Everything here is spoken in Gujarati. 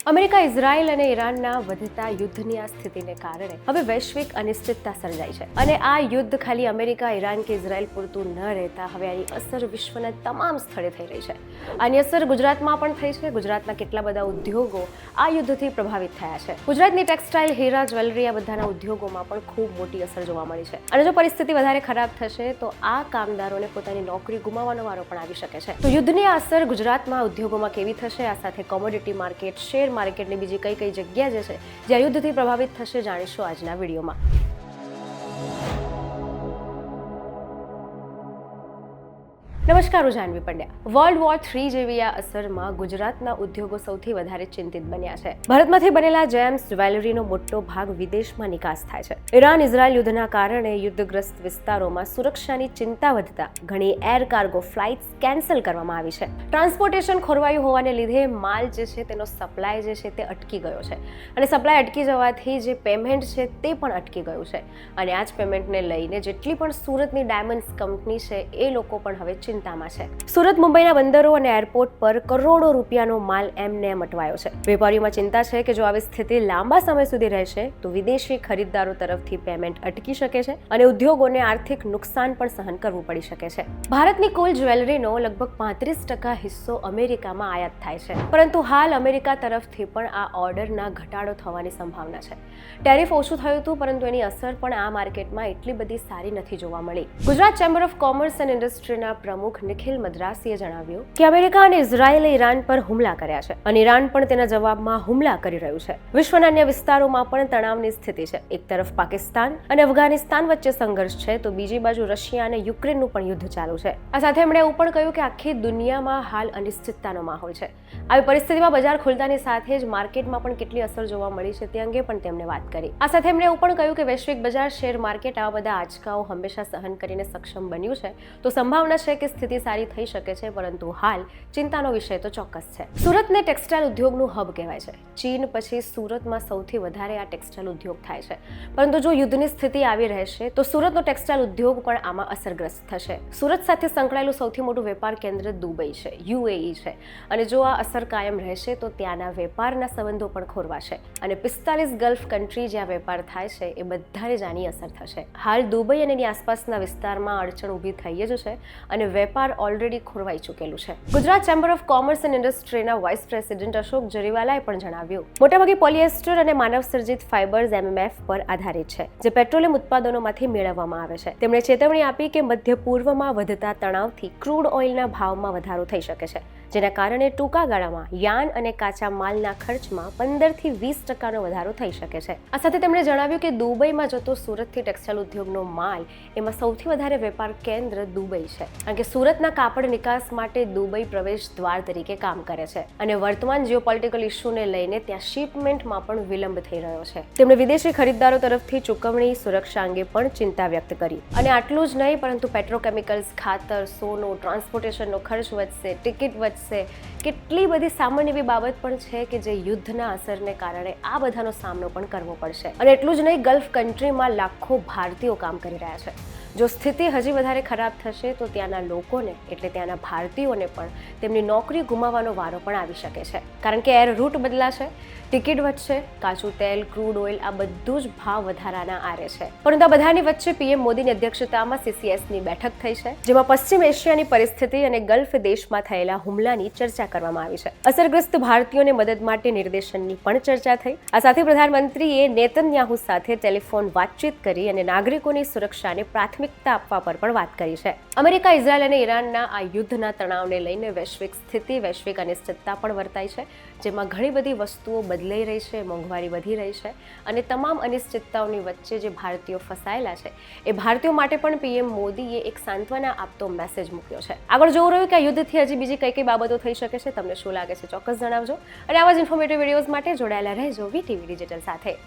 અમેરિકા, ઇઝરાયલ અને ઈરાનના વધતા યુદ્ધની આ સ્થિતિને કારણે હવે વૈશ્વિક અનિશ્ચિતતા સર્જાઈ છે અને આ યુદ્ધ ખાલી અમેરિકા, ઈરાન કે ઇઝરાયલ પૂરતું ન રહેતા હવે આની અસર વિશ્વના તમામ સ્થળે થઈ રહી છે. આની અસર ગુજરાતમાં પણ થઈ છે. ગુજરાતના કેટલા બધા ઉદ્યોગો આ યુદ્ધથી પ્રભાવિત થયા છે. ગુજરાતની ટેક્સટાઇલ, હીરા, જ્વેલરી આ બધાના ઉદ્યોગોમાં પણ ખૂબ મોટી અસર જોવા મળી છે અને જો પરિસ્થિતિ વધારે ખરાબ થશે તો આ કામદારોને પોતાની નોકરી ગુમાવવાનો વારો પણ આવી શકે છે. તો યુદ્ધની આ અસર ગુજરાતમાં ઉદ્યોગોમાં કેવી થશે, આ સાથે કોમોડિટી માર્કેટ, શેર માર્કેટની બીજી કઈ કઈ જગ્યા જે છે જ્યાં યુદ્ધથી પ્રભાવિત થશે જાણીશું આજના વિડીયોમાં. નમસ્કાર, હું જાનવી પંડ્યા. વર્લ્ડ વોર 3 જેવી આ અસરમાં ગુજરાતના ઉદ્યોગો સૌથી વધારે ચિંતિત બન્યા છે. ભારતમાંથી બનેલા જેમ્સ, જ્વેલરીનો મોટો ભાગ વિદેશમાં નિકાસ થાય છે. ઈરાન ઇઝરાયલ યુદ્ધના કારણે યુદ્ધગ્રસ્ત વિસ્તારોમાં સુરક્ષાની ચિંતા વધતા ઘણી એર કાર્ગો ફ્લાઇટ્સ કેન્સલ કરવામાં આવી છે. ટ્રાન્સપોર્ટેશન ખોરવાયું હોવાને લીધે માલ જે છે તેનો સપ્લાય જે છે તે અટકી ગયો છે અને સપ્લાય અટકી જવાથી જે પેમેન્ટ છે તે પણ અટકી ગયું છે અને આ જ પેમેન્ટને લઈને જેટલી પણ સુરતની ડાયમંડ્સ કંપની છે એ લોકો પણ હવે ચિંતામાં છે. સુરત, મુંબઈના બંદરો અને એરપોર્ટ પર કરોડો રૂપિયાનો માલ એમને અટવાયો છે. વેપારીઓમાં ચિંતા છે કે જો આવી સ્થિતિ લાંબા સમય સુધી રહેશે તો વિદેશી ખરીદદારો તરફથી પેમેન્ટ અટકી શકે છે અને ઉદ્યોગોને આર્થિક નુકસાન પણ સહન કરવું પડી શકે છે. ભારતની કુલ જ્વેલરીનો લગભગ 35% હિસ્સો અમેરિકામાં આયાત થાય છે, પરંતુ હાલ અમેરિકા તરફથી પણ આ ઓર્ડરના ઘટાડો થવાની સંભાવના છે. ટેરિફ ઓછું થયું હતું, પરંતુ એની અસર પણ આ માર્કેટમાં એટલી બધી સારી નથી જોવા મળી. Gujarat chamber of commerce and ઇન્ડસ્ટ્રીના પ્રમુખ નિખિલ મદ્રાસીએ જણાવ્યું કે અમેરિકા અને ઇઝરાયલે ઈરાન પર હુમલા કર્યા છે અને ઈરાન પણ તેના જવાબમાં હુમલા કરી રહ્યું છે. વિશ્વના અન્ય વિસ્તારોમાં પણ તણાવની સ્થિતિ છે. એક તરફ પાકિસ્તાન અને અફઘાનિસ્તાન વચ્ચે સંઘર્ષ છે તો બીજી બાજુ રશિયા અને યુક્રેનનું પણ યુદ્ધ ચાલુ છે. આ સાથે એમણે એવું પણ કહ્યું કે આખી દુનિયામાં હાલ અનિશ્ચિતતાનો માહોલ છે. આવી પરિસ્થિતિમાં બજાર ખુલતાની સાથે જ માર્કેટમાં પણ કેટલી અસર જોવા મળી છે તે અંગે પણ તેમણે વાત કરી. આ સાથે એમણે એવું પણ કહ્યું કે વૈશ્વિક બજાર, શેર માર્કેટ આવા બધા આંચકાઓ હંમેશા સહન કરીને સક્ષમ બન્યું છે તો સંભાવના છે કે સ્થિતિ સારી થઈ શકે છે, પરંતુ હાલ ચિંતાનો વિષય તો ચોક્કસ છે. સુરતને ટેક્સટાઇલ ઉદ્યોગનું હબ કહેવાય છે. ચીન પછી સુરતમાં સૌથી વધારે આ ટેક્સટાઇલ ઉદ્યોગ થાય છે, પરંતુ જો યુદ્ધની સ્થિતિ આવી રહેશે તો સુરતનો ટેક્સટાઇલ ઉદ્યોગ પણ આમાં અસરગ્રસ્ત થશે. સુરત સાથે સંકળાયેલું સૌથી મોટું વેપાર કેન્દ્ર દુબઈ છે, UAE છે અને જો આ અસર કાયમ રહેશે તો ત્યાંના વેપારના સંબંધો પણ ખોરવાશે અને 45 ગલ્ફ કન્ટ્રી જ્યાં વેપાર થાય છે એ બધાને જ આની અસર થશે. હાલ દુબઈ અને એની આસપાસના વિસ્તારમાં અડચણ ઊભી થઈ જ છે અને વેપાર ઓલરેડી ખોરવાઈ ચૂકેલું છે. Gujarat chamber of commerce and ઇન્ડસ્ટ્રીના વાઇસ પ્રેસિડેન્ટ અશોક જરીવાલાએ પણ જણાવ્યું, મોટાભાગે પોલિએસ્ટર અને માનવસર્જિત ફાઇબર્સ MMF પર આધારિત છે જે પેટ્રોલિયમ ઉત્પાદનોમાંથી મેળવવામાં આવે છે. તેમણે ચેતવણી આપી કે મધ્ય પૂર્વમાં વધતા તણાવથી ક્રૂડ ઓઇલના ભાવમાં વધારો થઈ શકે છે, જેના કારણે ટૂંકા ગાળામાં યાન અને કાચા માલના ખર્ચમાં 15 થી 20% વધારો થઈ શકે છે. આ સાથે તેમણે જણાવ્યું કે દુબઈમાં જતો સુરતથી ટેક્સટાઇલ ઉદ્યોગનો માલ એમાં સૌથી વધારે વેપાર કેન્દ્ર દુબઈ છે, કારણ કે સુરતના કાપડ નિકાસ માટે દુબઈ પ્રવેશ દ્વાર તરીકે કામ કરે છે અને વર્તમાન જીઓપોલિટિકલ ઇસ્યુને લઈને ત્યાં શિપમેન્ટમાં પણ વિલંબ થઈ રહ્યો છે. તેમણે વિદેશી ખરીદદારો તરફથી ચૂકવણી સુરક્ષા અંગે પણ ચિંતા વ્યક્ત કરી અને આટલું જ નહીં, પરંતુ પેટ્રોકેમિકલ્સ, ખાતર, સોનું, ટ્રાન્સપોર્ટેશનનો ખર્ચ વધશે, ટિકિટ વધશે, કેટલી બધી સામાન્ય એવી બાબત પણ છે કે જે યુદ્ધના અસરને કારણે આ બધાનો સામનો પણ કરવો પડશે. અને એટલું જ નહીં, ગલ્ફ કન્ટ્રીમાં લાખો ભારતીયો કામ કરી રહ્યા છે. જો સ્થિતિ હજી વધારે ખરાબ થશે તો ત્યાંના લોકોને એટલે ત્યાંના ભારતીયોને પણ તેમની નોકરી ગુમાવવાનો વારો પણ આવી શકે છે, કારણ કે એર રૂટ બદલાશે, ટિકિટ વધશે, કાચું તેલ, ક્રૂડ ઓઇલ આ બધું જ ભાવ વધારાના આરે છે. પરંતુ આ બધાની વચ્ચે PM મોદીની અધ્યક્ષતામાં CCSની બેઠક થઈ છે, જેમાં પશ્ચિમ એશિયાની પરિસ્થિતિ અને ગલ્ફ દેશમાં થયેલા હુમલાની ચર્ચા કરવામાં આવી છે. અસરગ્રસ્ત ભારતીયોને મદદ માટે નિર્દેશનની પણ ચર્ચા થઈ. આ સાથે પ્રધાનમંત્રીએ નેતન્યાહુ સાથે ટેલિફોન વાતચીત કરી અને નાગરિકોની સુરક્ષાને પ્રાથમિકતા આપવા પર પણ વાત કરી છે. અમેરિકા, ઇઝરાયલ અને ઈરાનના આ યુદ્ધના તણાવને લઈને વૈશ્વિક સ્થિતિ, વૈશ્વિક અનિશ્ચિતતા પણ વર્તાય છે, જેમાં ઘણી બધી વસ્તુઓ બદલાઈ રહી છે, મોંઘવારી વધી રહી છે અને તમામ અનિશ્ચિતતાઓની વચ્ચે જે ભારતીયો ફસાયેલા છે એ ભારતીયો માટે પણ PM મોદીએ એક સાંત્વના આપતો મેસેજ મૂક્યો છે. આગળ જોવું રહ્યું કે આ યુદ્ધથી હજી બીજી કઈ કઈ બાબતો થઈ શકે છે. તમને શું લાગે છે ચોક્કસ જણાવજો અને આવા જ ઇન્ફોર્મેટિવ વિડીયોઝ માટે જોડાયેલા રહેજો VTV ડિજિટલ સાથે.